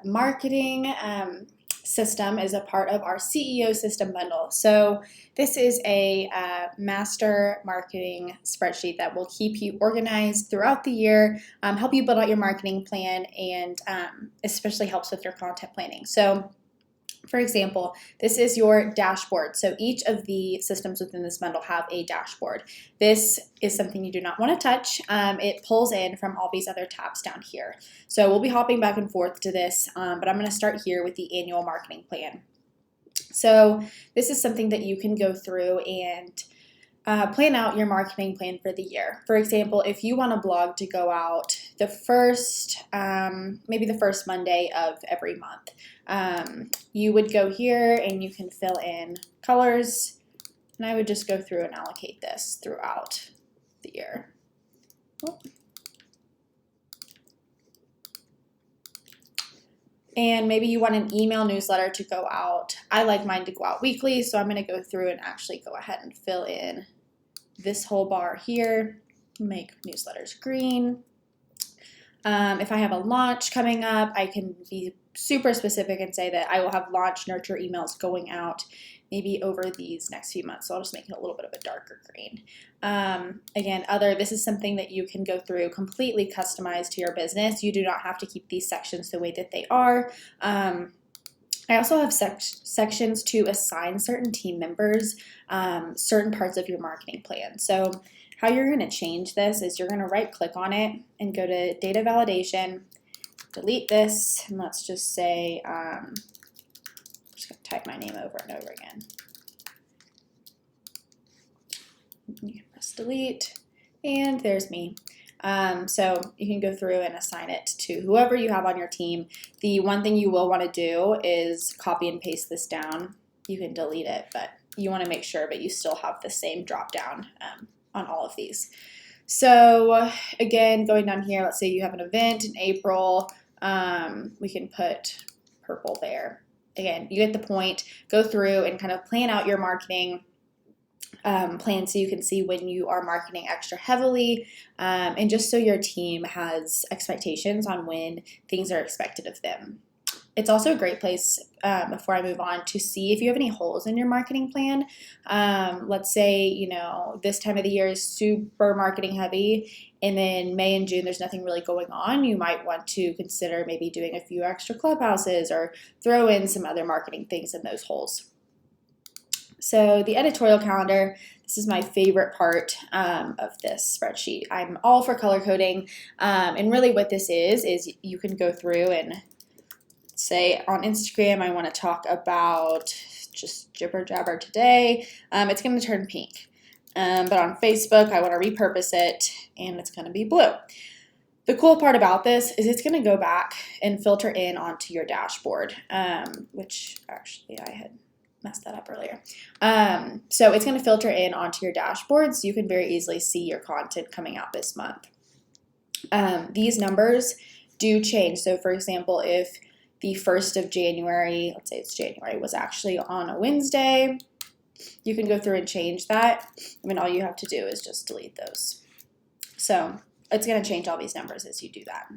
marketing system is a part of our CEO system bundle. So this is a master marketing spreadsheet that will keep you organized throughout the year, help you build out your marketing plan, and especially helps with your content planning. So for example, this is your dashboard. So each of the systems within this bundle have a dashboard. This is something you do not want to touch. It pulls in from all these other tabs down here. So we'll be hopping back and forth to this, but I'm going to start here with the annual marketing plan. So this is something that you can go through and plan out your marketing plan for the year. For example, if you want a blog to go out the first, maybe the first Monday of every month, you would go here and you can fill in colors, and I would just go through and allocate this throughout the year. And maybe you want an email newsletter to go out. I like mine to go out weekly, so I'm going to go through and actually go ahead and fill in this whole bar here, make newsletters green. If I have a launch coming up, I can be super specific and say that I will have launch nurture emails going out maybe over these next few months. So I'll just make it a little bit of a darker green. Again, this is something that you can go through completely customized to your business. You do not have to keep these sections the way that they are. I also have sections to assign certain team members certain parts of your marketing plan. So how you're going to change this is you're going to right click on it and go to data validation, delete this, and let's just say, I'm just going to type my name over and over again. You can press delete, and there's me. So you can go through and assign it to whoever you have on your team. The one thing you will want to do is copy and paste this down. You can delete it, but you want to make sure that you still have the same drop down on all of these. So again, going down here, let's say you have an event in April. We can put purple there. Again, you get the point. Go through and kind of plan out your marketing plan so you can see when you are marketing extra heavily, and just so your team has expectations on when things are expected of them. It's also a great place, before I move on, to see if you have any holes in your marketing plan. Let's say, this time of the year is super marketing heavy, and then May and June there's nothing really going on. You might want to consider maybe doing a few extra clubhouses or throw in some other marketing things in those holes. So the editorial calendar, this is my favorite part of this spreadsheet. I'm all for color coding, and really what this is you can go through and say on Instagram, I want to talk about just jibber jabber today. It's going to turn pink. But on Facebook, I want to repurpose it, and it's going to be blue. The cool part about this is it's going to go back and filter in onto your dashboard, which actually I had messed that up earlier. So it's going to filter in onto your dashboard so you can very easily see your content coming out this month. These numbers do change. So for example, if the 1st of January, let's say it's January, was actually on a Wednesday, you can go through and change that. I mean, all you have to do is just delete those. So it's going to change all these numbers as you do that.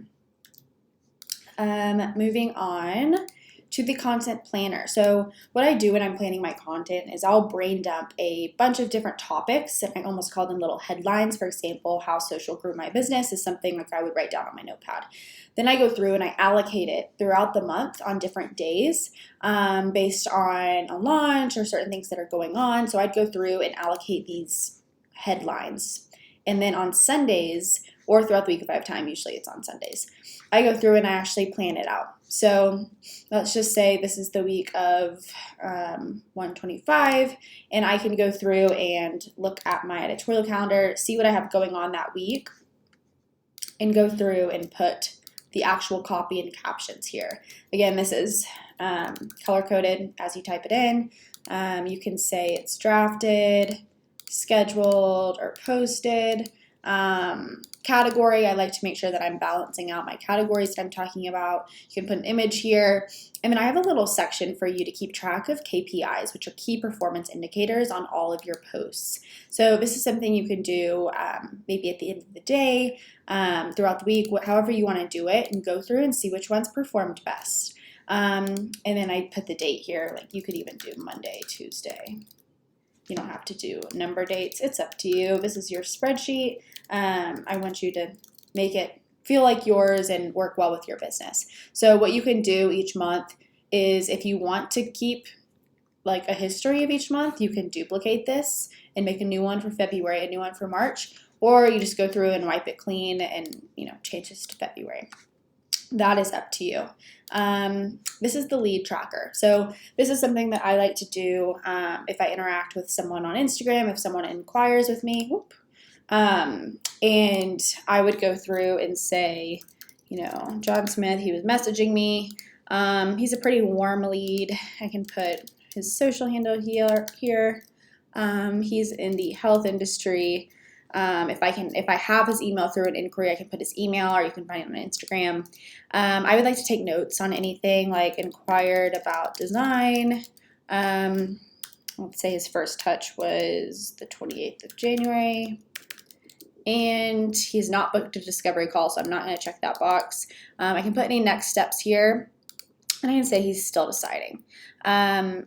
Moving on to the content planner. So what I do when I'm planning my content is I'll brain dump a bunch of different topics, and I almost call them little headlines. For example, how social grew my business is something like I would write down on my notepad. Then I go through and I allocate it throughout the month on different days based on a launch or certain things that are going on. So I'd go through and allocate these headlines. And then on Sundays, or throughout the week if I have time, usually it's on Sundays, I go through and I actually plan it out. So let's just say this is the week of 125, and I can go through and look at my editorial calendar, see what I have going on that week, and go through and put the actual copy and captions here. Again, this is color-coded as you type it in. You can say it's drafted, scheduled, or posted. Category, I like to make sure that I'm balancing out my categories that I'm talking about. You can put an image here. And then I have a little section for you to keep track of KPIs, which are key performance indicators on all of your posts. So this is something you can do maybe at the end of the day, throughout the week, however you want to do it, and go through and see which ones performed best. And then I put the date here. Like you could even do Monday, Tuesday. You don't have to do number dates. It's up to you. This is your spreadsheet. I want you to make it feel like yours and work well with your business. So what you can do each month is if you want to keep like a history of each month, you can duplicate this and make a new one for February, a new one for March, or you just go through and wipe it clean and change this to February. That is up to you. This is the lead tracker. So this is something that I like to do if I interact with someone on Instagram, if someone inquires with me, and I would go through and say, John Smith, he was messaging me. He's a pretty warm lead. I can put his social handle here. He's in the health industry. If I have his email through an inquiry, I can put his email, or you can find it on Instagram. I would like to take notes on anything like inquired about design. Let's say his first touch was the 28th of January. And he's not booked a discovery call, so I'm not going to check that box. I can put any next steps here, and I can say he's still deciding.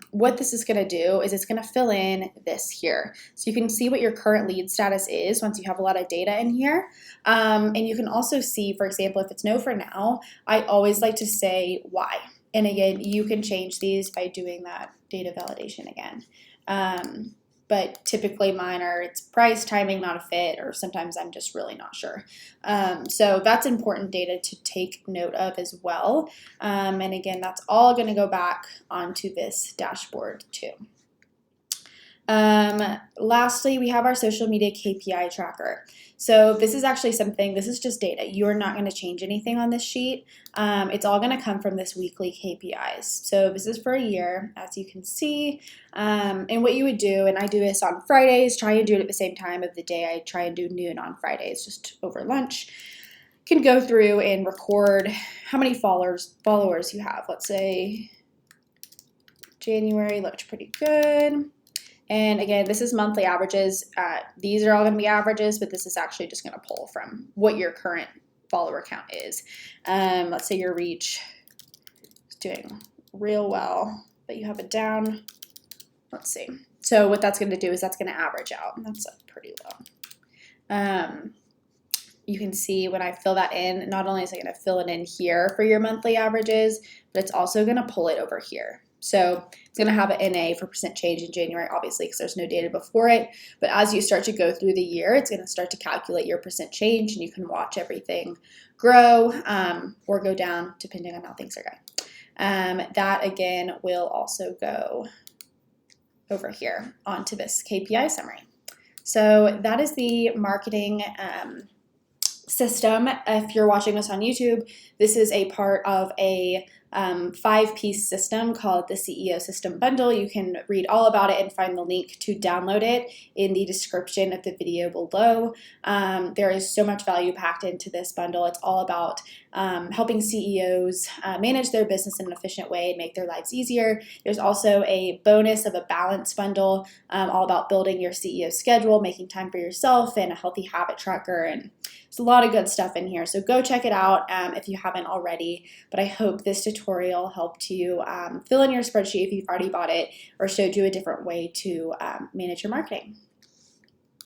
What this is going to do is it's going to fill in this here. So you can see what your current lead status is once you have a lot of data in here. And you can also see, for example, if it's no for now, I always like to say why. And again, you can change these by doing that data validation again. But typically mine are it's price, timing, not a fit, or sometimes I'm just really not sure. So that's important data to take note of as well. And again, that's all going to go back onto this dashboard too. Lastly, we have our social media KPI tracker. So this is actually something, this is just data. You're not going to change anything on this sheet. It's all going to come from this weekly KPIs. So this is for a year, as you can see. And what you would do, and I do this on Fridays, try and do it at the same time of the day. I try and do noon on Fridays, just over lunch. You can go through and record how many followers you have. Let's say January looked pretty good. And again, this is monthly averages. These are all going to be averages, but this is actually just going to pull from what your current follower count is. Let's say your reach is doing real well, but you have it down. Let's see. So what that's going to do is that's going to average out, and that's pretty low. You can see when I fill that in, not only is it going to fill it in here for your monthly averages, but it's also going to pull it over here. So it's going to have an NA for percent change in January, obviously, because there's no data before it. But as you start to go through the year, it's going to start to calculate your percent change, and you can watch everything grow or go down depending on how things are going. That, again, will also go over here onto this KPI summary. So that is the marketing system. If you're watching this on YouTube, this is a part of a 5-piece system called the CEO System Bundle. You can read all about it and find the link to download it in the description of the video below. There is so much value packed into this bundle. It's all about helping CEOs manage their business in an efficient way and make their lives easier. There's also a bonus of a balance bundle all about building your CEO schedule, making time for yourself, and a healthy habit tracker. And there's a lot of good stuff in here. So go check it out if you haven't already. But I hope this tutorial helped you fill in your spreadsheet if you've already bought it, or showed you a different way to manage your marketing.